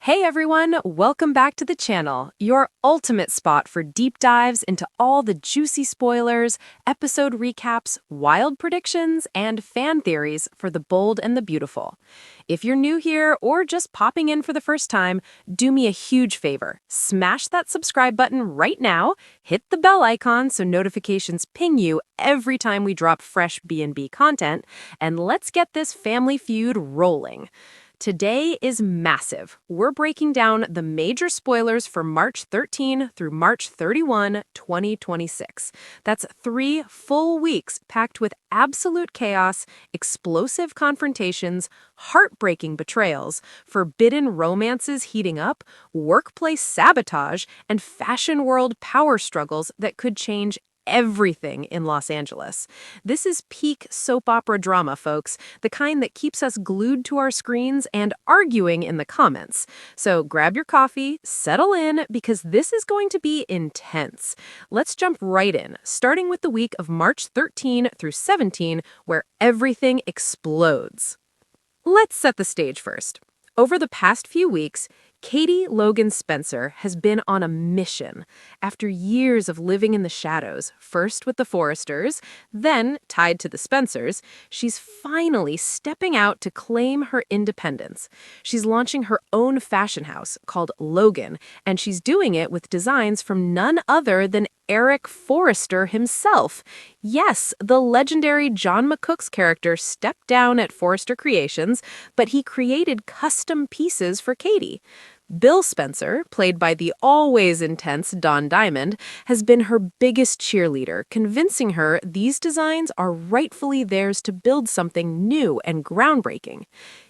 Hey everyone, welcome back to the channel, your ultimate spot for deep dives into all the juicy spoilers, episode recaps, wild predictions, and fan theories for the bold and the beautiful. If you're new here or just popping in for the first time, do me a huge favor. Smash that subscribe button right now, hit the bell icon so notifications ping you every time we drop fresh B&B content, and let's get this family feud rolling. Today is massive. We're breaking down the major spoilers for March 13 through March 31, 2026. That's 3 full weeks packed with absolute chaos, explosive confrontations, heartbreaking betrayals, forbidden romances heating up, workplace sabotage, and fashion world power struggles that could change everything in Los Angeles. This is peak soap opera drama, folks, the kind that keeps us glued to our screens and arguing in the comments. So grab your coffee, settle in, because this is going to be intense. Let's jump right in, starting with the week of March 13 through 17, where everything explodes. Let's set the stage first. Over the past few weeks, Katie Logan Spencer has been on a mission. After years of living in the shadows, first with the Forresters, then tied to the Spencers, she's finally stepping out to claim her independence. She's launching her own fashion house called Logan, and she's doing it with designs from none other than Eric Forrester himself. Yes, the legendary John McCook's character stepped down at Forrester Creations, but he created custom pieces for Katie. Bill Spencer, played by the always intense Don Diamond, has been her biggest cheerleader, convincing her these designs are rightfully theirs to build something new and groundbreaking.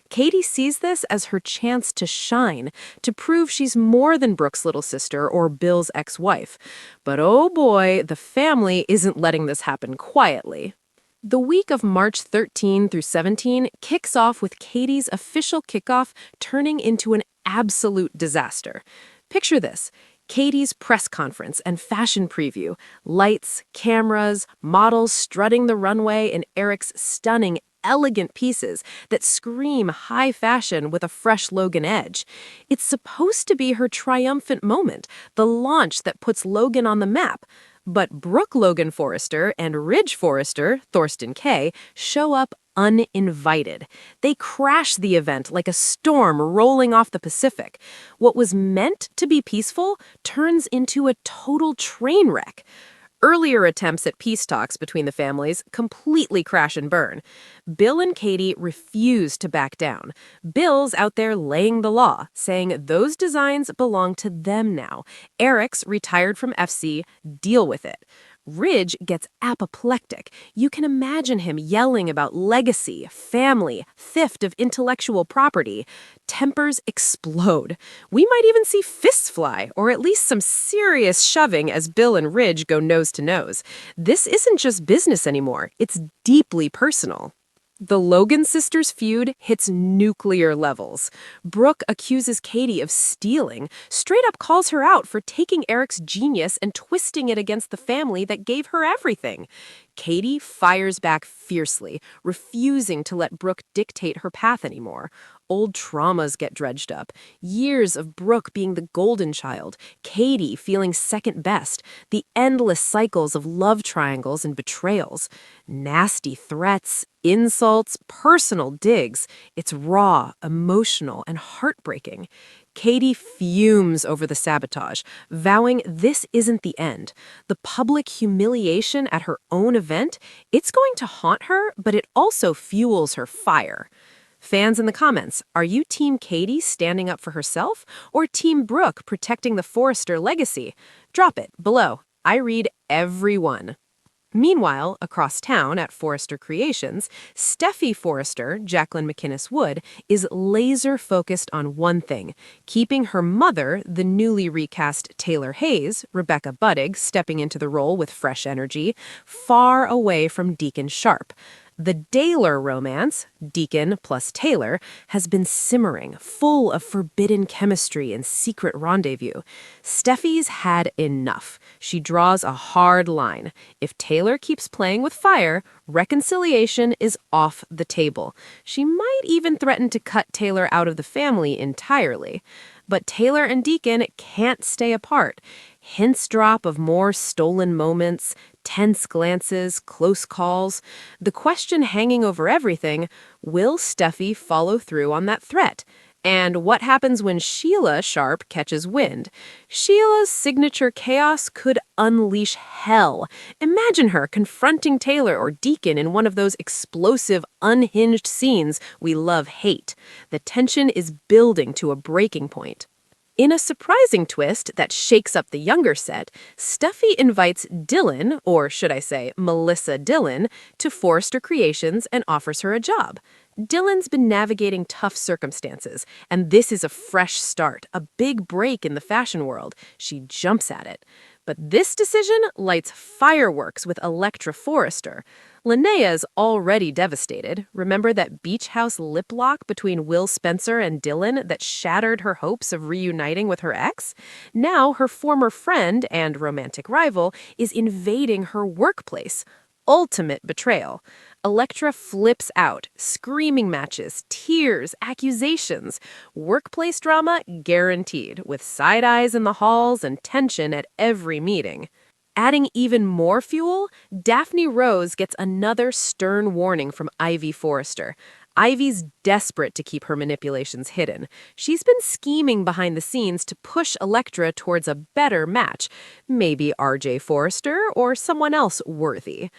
Katie sees this as her chance to shine, to prove she's more than Brooke's little sister or Bill's ex-wife. But oh boy, the family isn't letting this happen quietly. The week of March 13 through 17 kicks off with Katie's official kickoff turning into an absolute disaster. Picture this. Katie's press conference and fashion preview. Lights, cameras, models strutting the runway in Eric's stunning, elegant pieces that scream high fashion with a fresh Logan edge. It's supposed to be her triumphant moment, the launch that puts Logan on the map. But Brooke Logan Forrester and Ridge Forrester, Thorsten Kaye, show up uninvited. They crash the event like a storm rolling off the Pacific. What was meant to be peaceful turns into a total train wreck. Earlier attempts at peace talks between the families completely crash and burn. Bill and Katie refuse to back down. Bill's out there laying the law, saying those designs belong to them now. Eric's retired from FC, deal with it. Ridge gets apoplectic. You can imagine him yelling about legacy, family, theft of intellectual property. Tempers explode. We might even see fists fly, or at least some serious shoving as Bill and Ridge go nose to nose. This isn't just business anymore. It's deeply personal. The Logan sisters' feud hits nuclear levels. Brooke accuses Katie of stealing, straight up calls her out for taking Eric's genius and twisting it against the family that gave her everything. Katie fires back fiercely, refusing to let Brooke dictate her path anymore. Old traumas get dredged up. Years of Brooke being the golden child, Katie feeling second best, the endless cycles of love triangles and betrayals. Nasty threats, insults, personal digs. It's raw, emotional, and heartbreaking. Katie fumes over the sabotage, vowing this isn't the end. The public humiliation at her own event, it's going to haunt her, but it also fuels her fire. Fans in the comments, are you Team Katie standing up for herself or Team Brooke protecting the Forrester legacy? Drop it below. I read every one. Meanwhile, across town at Forrester Creations, Steffi Forrester, Jacqueline McInnes Wood, is laser-focused on one thing, keeping her mother, the newly recast Taylor Hayes, Rebecca Budig, stepping into the role with fresh energy, far away from Deacon Sharp. The Daler romance, Deacon plus Taylor, has been simmering, full of forbidden chemistry and secret rendezvous. Steffi's had enough. She draws a hard line. If Taylor keeps playing with fire, reconciliation is off the table. She might even threaten to cut Taylor out of the family entirely. But Taylor and Deacon can't stay apart. Hints drop of more stolen moments, tense glances, close calls. The question hanging over everything, will Steffi follow through on that threat? And what happens when Sheila Sharp catches wind? Sheila's signature chaos could unleash hell. Imagine her confronting Taylor or Deacon in one of those explosive, unhinged scenes we love-hate. The tension is building to a breaking point. In a surprising twist that shakes up the younger set, Steffi invites Dylan, or should I say Melissa Dylan, to Forrester Creations and offers her a job. Dylan's been navigating tough circumstances, and this is a fresh start, a big break in the fashion world. She jumps at it. But this decision lights fireworks with Electra Forrester. Linnea's already devastated. Remember that beach house lip lock between Will Spencer and Dylan that shattered her hopes of reuniting with her ex? Now her former friend and romantic rival is invading her workplace. Ultimate betrayal. Electra flips out, screaming matches, tears, accusations. Workplace drama guaranteed, with side eyes in the halls and tension at every meeting. Adding even more fuel, Daphne Rose gets another stern warning from Ivy Forrester. Ivy's desperate to keep her manipulations hidden. She's been scheming behind the scenes to push Electra towards a better match, maybe RJ Forrester or someone else worthy.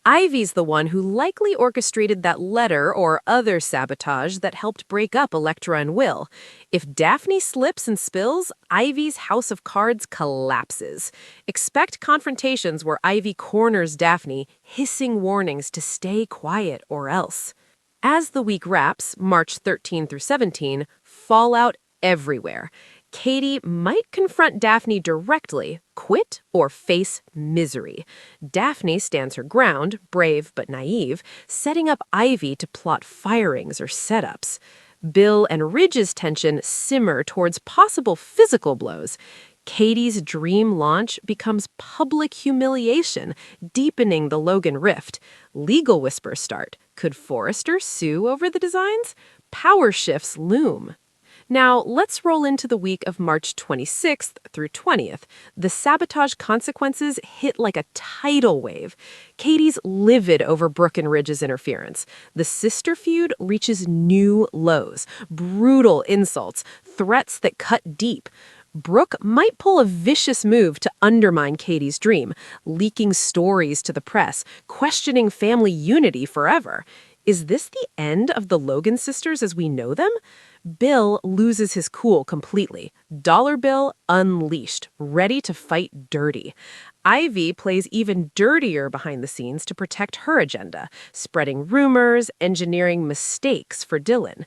Ivy's the one who likely orchestrated that letter or other sabotage that helped break up Electra and Will. If Daphne slips and spills, Ivy's house of cards collapses. Expect confrontations where Ivy corners Daphne, hissing warnings to stay quiet or else. As the week wraps, March 13 through 17, fallout everywhere. Katie might confront Daphne directly, quit, or face misery. Daphne stands her ground, brave but naive, setting up Ivy to plot firings or setups. Bill and Ridge's tension simmer towards possible physical blows. Katie's dream launch becomes public humiliation, deepening the Logan rift. Legal whispers start. Could Forrester sue over the designs? Power shifts loom. Now, let's roll into the week of March 26th through 20th. The sabotage consequences hit like a tidal wave. Katie's livid over Brooke and Ridge's interference. The sister feud reaches new lows. Brutal insults, threats that cut deep. Brooke might pull a vicious move to undermine Katie's dream, leaking stories to the press, questioning family unity forever. Is this the end of the Logan sisters as we know them? Bill loses his cool completely. Dollar Bill unleashed, ready to fight dirty. Ivy plays even dirtier behind the scenes to protect her agenda, spreading rumors, engineering mistakes for Dylan.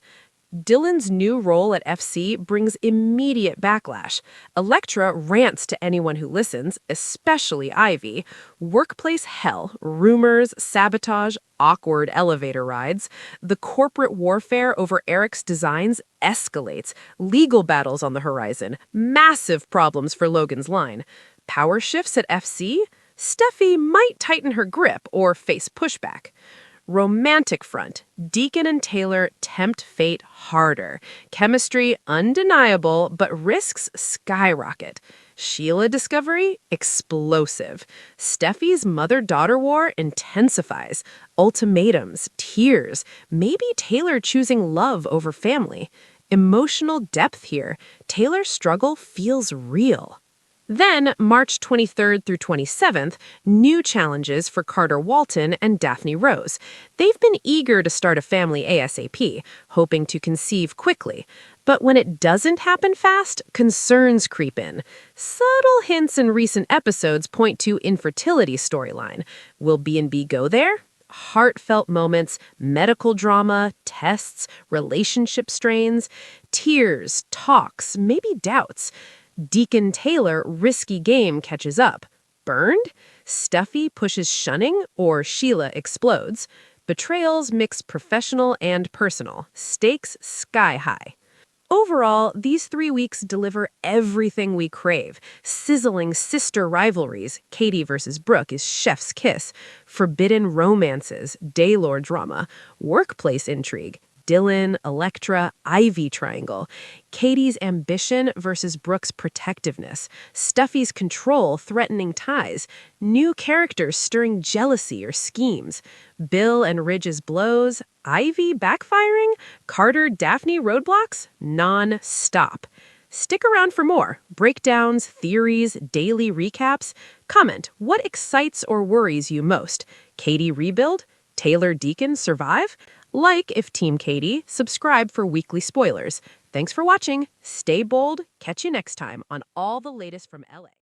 Dylan's new role at FC brings immediate backlash. Electra rants to anyone who listens, especially Ivy. Workplace hell, rumors, sabotage, awkward elevator rides. The corporate warfare over Eric's designs escalates. Legal battles on the horizon. Massive problems for Logan's line. Power shifts at FC? Steffi might tighten her grip or face pushback. Romantic front. Deacon and Taylor tempt fate harder. Chemistry undeniable, but risks skyrocket. Sheila discovery explosive. Steffi's mother-daughter war intensifies. Ultimatums, tears, maybe Taylor choosing love over family. Emotional depth here. Taylor's struggle feels real. Then, March 23rd through 27th, new challenges for Carter Walton and Daphne Rose. They've been eager to start a family ASAP, hoping to conceive quickly. But when it doesn't happen fast, concerns creep in. Subtle hints in recent episodes point to infertility storyline. Will B&B go there? Heartfelt moments, medical drama, tests, relationship strains, tears, talks, maybe doubts. Deacon Taylor risky game catches up. Burned? Steffi pushes shunning or Sheila explodes. Betrayals mix professional and personal, stakes sky high. Overall, these 3 weeks deliver everything we crave. Sizzling sister rivalries, Katie versus Brooke is chef's kiss. Forbidden romances, Daylore drama. Workplace intrigue, Dylan, Electra, Ivy triangle. Katie's ambition versus Brooke's protectiveness. Stuffy's control threatening ties. New characters stirring jealousy or schemes. Bill and Ridge's blows. Ivy backfiring. Carter Daphne roadblocks. Non-stop. Stick around for more breakdowns, theories, daily recaps. Comment what excites or worries you most. Katie rebuild? Taylor Deacon survive? Like if Team Katie, subscribe for weekly spoilers. Thanks for watching. Stay bold. Catch you next time on all the latest from LA.